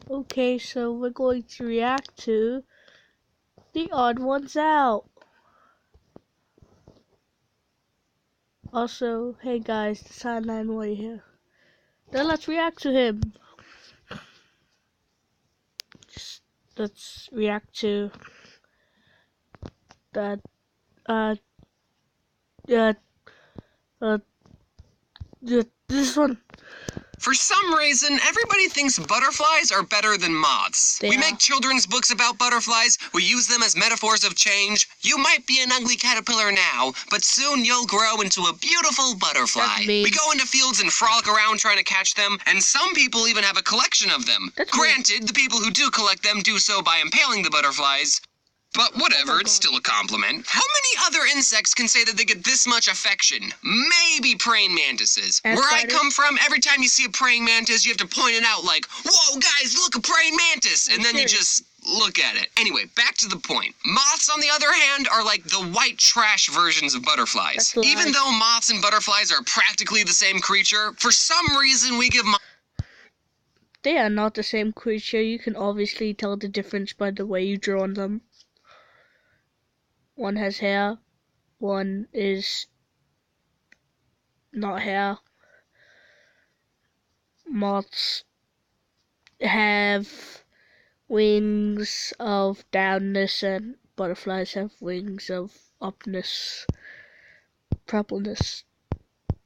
Okay, so we're going to react to The Odd Ones Out. Also, hey guys, the Sideline Warrior here. Then let's react to him. Let's react to that, uh, this one. For some reason, everybody thinks butterflies are better than moths. We make children's books about butterflies. We use them as metaphors of change. You might be an ugly caterpillar now, but soon you'll grow into a beautiful butterfly. We go into fields and frolic around trying to catch them, and some people even have a collection of them. Granted, the people who do collect them do so by impaling the butterflies. But whatever, it's still a compliment. How many other insects can say that they get this much affection? Maybe praying mantises. Where I come from, every time you see a praying mantis, you have to point it out like, whoa, guys, look, a praying mantis. And then you just look at it. Anyway, back to the point. Moths, on the other hand, are like the white trash versions of butterflies. Even though moths and butterflies are practically the same creature, for some reason we give They are not the same creature. You can obviously tell the difference by the way you draw them. One has hair, one is not hair. Moths have wings of downness and butterflies have wings of upness, purpleness.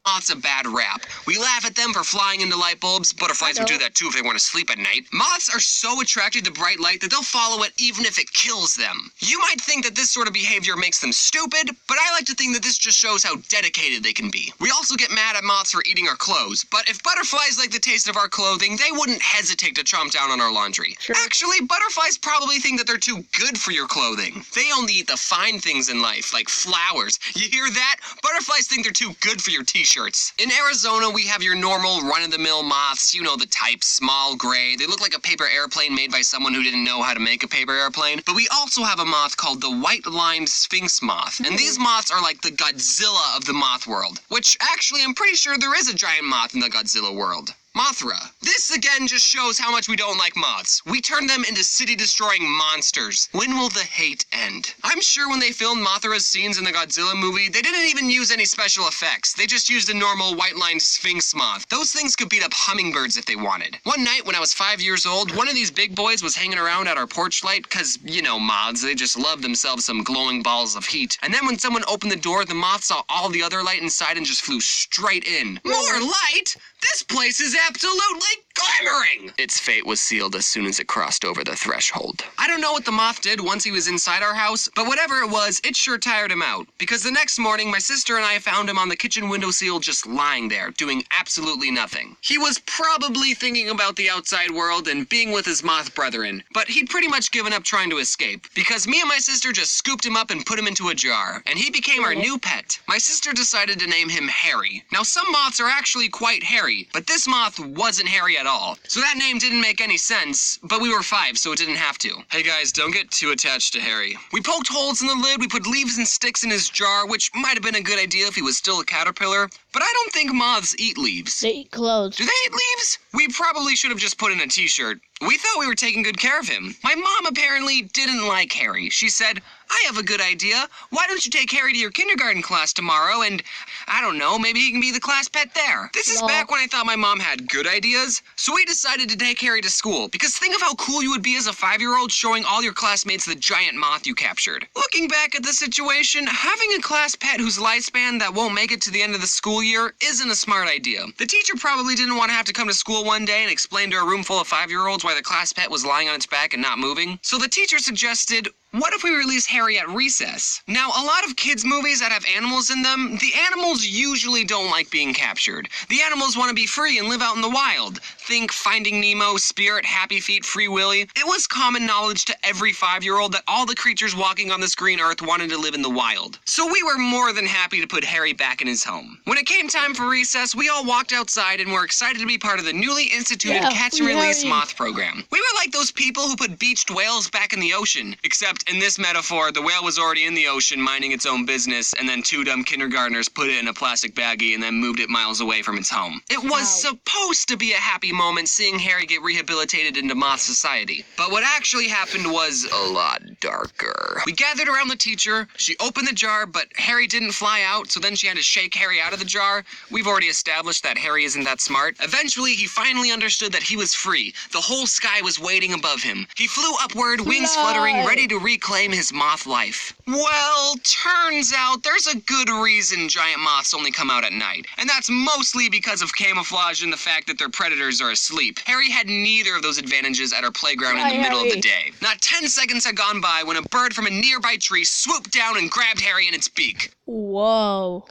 Moths a bad rap. We laugh at them for flying into light bulbs. Butterflies would do that too if they want to sleep at night. Moths are so attracted to bright light that they'll follow it even if it kills them. You might think that this sort of behavior makes them stupid, but I like to think that this just shows how dedicated they can be. We also get mad at moths for eating our clothes, but if butterflies like the taste of our clothing, they wouldn't hesitate to chomp down on our laundry. Actually, butterflies probably think that they're too good for your clothing. They only eat the fine things in life, like flowers. You hear that? Butterflies think they're too good for your t-shirt. In Arizona, we have your normal run-of-the-mill moths. You know the type, small, gray. They look like a paper airplane made by someone who didn't know how to make a paper airplane. But we also have a moth called the white-lined sphinx moth. And these moths are like the Godzilla of the moth world. Which, actually, I'm pretty sure there is a giant moth in the Godzilla world. Mothra. This again just shows how much we don't like moths. We turn them into city-destroying monsters. When will the hate end? I'm sure when they filmed Mothra's scenes in the Godzilla movie, they didn't even use any special effects. They just used a normal white-lined sphinx moth. Those things could beat up hummingbirds if they wanted. One night when I was 5 years old, one of these big boys was hanging around at our porch light, cause, you know, moths, they just love themselves some glowing balls of heat. And then when someone opened the door, the moth saw all the other light inside and just flew straight in. More light? This place is absolutely glimmering! Its fate was sealed as soon as it crossed over the threshold. I don't know what the moth did once he was inside our house, but whatever it was, it sure tired him out. Because the next morning, my sister and I found him on the kitchen windowsill just lying there, doing absolutely nothing. He was probably thinking about the outside world and being with his moth brethren, but he'd pretty much given up trying to escape. Because me and my sister just scooped him up and put him into a jar, and he became our new pet. My sister decided to name him Harry. Now, some moths are actually quite hairy, but this moth wasn't hairy at all. So that name didn't make any sense, but we were 5, so it didn't have to. Hey guys, don't get too attached to Harry. We poked holes in the lid, we put leaves and sticks in his jar, which might have been a good idea if he was still a caterpillar, but I don't think moths eat leaves. They eat clothes. Do they eat leaves? We probably should have just put in a t-shirt. We thought we were taking good care of him. My mom apparently didn't like Harry. She said, I have a good idea. Why don't you take Harry to your kindergarten class tomorrow and, I don't know, maybe he can be the class pet there. This is back when I thought my mom had good ideas, so we decided to take Harry to school, because think of how cool you would be as a 5-year-old showing all your classmates the giant moth you captured. Looking back at the situation, having a class pet whose lifespan that won't make it to the end of the school year isn't a smart idea. The teacher probably didn't want to have to come to school one day and explain to a room full of 5-year-olds why the class pet was lying on its back and not moving. So the teacher suggested, what if we release Harry at recess? Now, a lot of kids' movies that have animals in them, the animals usually don't like being captured. The animals want to be free and live out in the wild. Think Finding Nemo, Spirit, Happy Feet, Free Willy. It was common knowledge to every 5-year-old that all the creatures walking on this green earth wanted to live in the wild. So we were more than happy to put Harry back in his home. When it came time for recess, we all walked outside and were excited to be part of the newly instituted Catch and Release Moth program. We were like those people who put beached whales back in the ocean, except Except in this metaphor, the whale was already in the ocean minding its own business, and then two dumb kindergartners put it in a plastic baggie and then moved it miles away from its home. It was supposed to be a happy moment seeing Harry get rehabilitated into moth society. But what actually happened was a lot darker. We gathered around the teacher, she opened the jar, but Harry didn't fly out, so then she had to shake Harry out of the jar. We've already established that Harry isn't that smart. Eventually, he finally understood that he was free. The whole sky was waiting above him. He flew upward, wings fluttering, ready to reclaim his moth life. Well, turns out there's a good reason giant moths only come out at night. And that's mostly because of camouflage and the fact that their predators are asleep. Harry had neither of those advantages at our playground in the middle of the day. Not 10 seconds had gone by when a bird from a nearby tree swooped down and grabbed Harry in its beak. Whoa.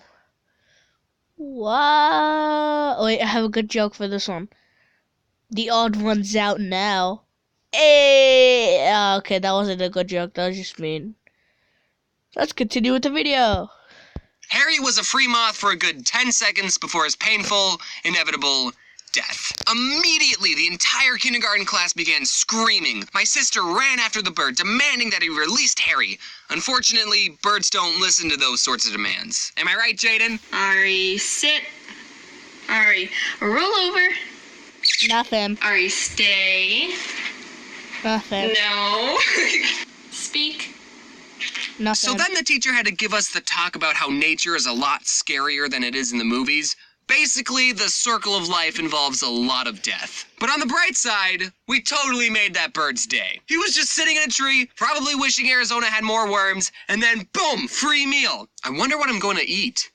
Whoa. Wait, I have a good joke for this one. The odd one's out now. Hey! Okay, that wasn't a good joke. That was just mean. Let's continue with the video. Harry was a free moth for a good 10 seconds before his painful, inevitable death. Immediately, the entire kindergarten class began screaming. My sister ran after the bird, demanding that he released Harry. Unfortunately, birds don't listen to those sorts of demands. Am I right, Jaden? Ari, sit. Ari, roll over. Nothing. Ari, stay. Nothing. No. Speak. Nothing. So then the teacher had to give us the talk about how nature is a lot scarier than it is in the movies. Basically, the circle of life involves a lot of death. But on the bright side, we totally made that bird's day. He was just sitting in a tree, probably wishing Arizona had more worms, and then boom, free meal. I wonder what I'm going to eat.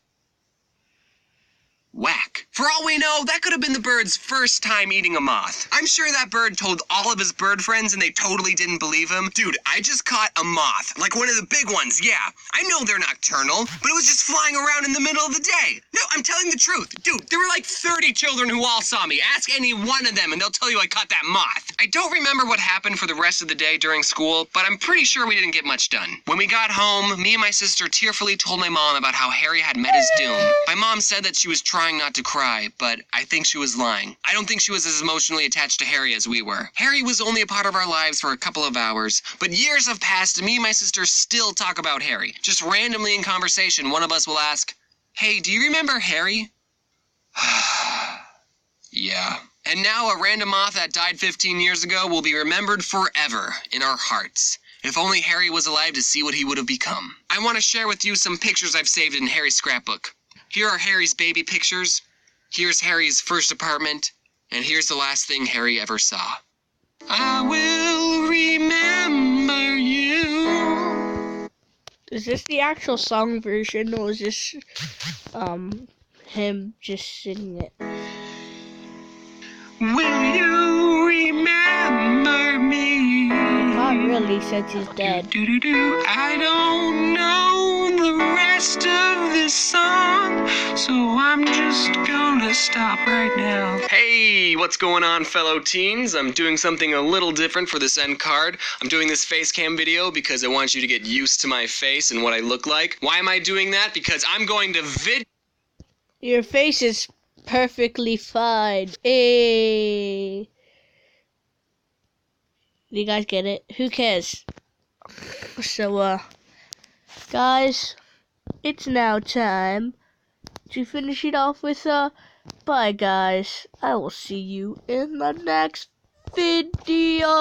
Whack. For all we know, that could have been the bird's first time eating a moth. I'm sure that bird told all of his bird friends and they totally didn't believe him. Dude, I just caught a moth. Like one of the big ones, yeah. I know they're nocturnal, but it was just flying around in the middle of the day. No, I'm telling the truth. Dude, there were like 30 children who all saw me. Ask any one of them and they'll tell you I caught that moth. I don't remember what happened for the rest of the day during school, but I'm pretty sure we didn't get much done. When we got home, me and my sister tearfully told my mom about how Harry had met his doom. My mom said that she was trying not to cry, but I think she was lying. I don't think she was as emotionally attached to Harry as we were. Harry was only a part of our lives for a couple of hours, but years have passed and me and my sister still talk about Harry. Just randomly in conversation, one of us will ask, "Hey, do you remember Harry?" Yeah. And now a random moth that died 15 years ago will be remembered forever in our hearts. If only Harry was alive to see what he would have become. I want to share with you some pictures I've saved in Harry's scrapbook. Here are Harry's baby pictures. Here's Harry's first apartment. And here's the last thing Harry ever saw. I will remember you. Is this the actual song version, or is this him just singing it? Will you remember me? Not really, since he's dead. I don't know the rest of this song, so I'm just gonna stop right now. Hey, what's going on, fellow teens? I'm doing something a little different for this end card. I'm doing this face cam video because I want you to get used to my face and what I look like. Why am I doing that? Because I'm going to Your face is perfectly fine. Hey. You guys get it? Who cares? So, guys, it's now time to finish it off with, bye, guys. I will see you in the next video.